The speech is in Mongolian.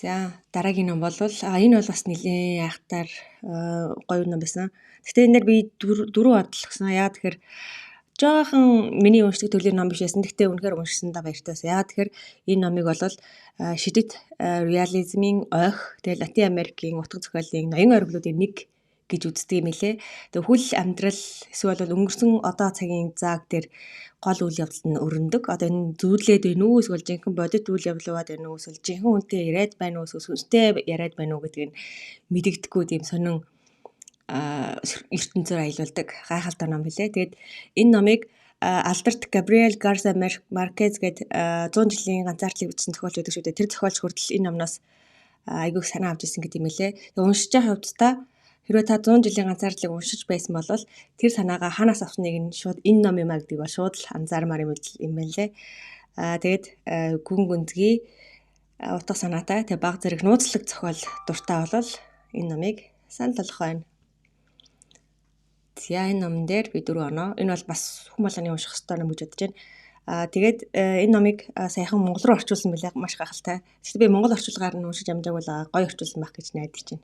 За дараагийн ном бол энэ бол бас нэлээд айхтар гоё ном байсан. Гэхдээ энэ дээр би дөрөв одлогсон. Яагаад тэгэхээр жоохон миний уншдаг төрлийн ном биш байсан. Гэхдээ үнэхээр уншсандаа баяртай байсан. Яагаад тэгэхээр энэ номыг бол шидэт реализмын ойх, тэгээ Латин Америкийн утга зохиолын ноён оргилуудын нэг гэж үздэг юм лээ. Тэгээ хүл амьдрал эсвэл өнгөрсөн одоо цагийн зааг дээр гол үйл явдал нь өрнөдөг. Одоо энэ зүйлээд байна уу эсвэл жинхэнэ бодит үйл явдал байна уу эсвэл жинхэнэ үнтэй яриад байна уу эсвэл сүнстэй яриад байна уу гэдгийг мэдэгдэхгүй тийм сонин ертөнцөөр аялуулдаг гайхалтай ном билээ. Тэгээд энэ номыг Алберт Габриэл Гарсиа Маркез гэдэг 100 жилийн ганцаардлыг бичсэн зохиолч байдаг шүү дээ. Тэр зохиолч хүртэл энэ номноос айгүйх санаа авч ирсэн гэдэг юм лээ. Тэгээд уншиж байгаа хувьдаа хэрвээ та 100 жилийн ганцаардлыг уншиж байсан бол тэр санаагаа ханаас авсныг нь шууд энэ ном юм а гэдгийг бол шууд л анзаармаар юм байна лээ. Тэгээд гүн гүнзгий утга санаатай тэг баг зэрэг нууцлаг зохиол дуртай бол энэ номыг санал болгох байна. За энэ номон дээр би 4 оноо. Энэ бол бас хүн болгоны унших ёстой ном гэж бодож байна. Тэгээд энэ номыг саяхан монгол руу орчуулсан байлаа маш гайхалтай. Гэхдээ би монгол орчуулгаар нь уншиж амжаагүй л гоё орчуулсан байх гэж найдаж байна.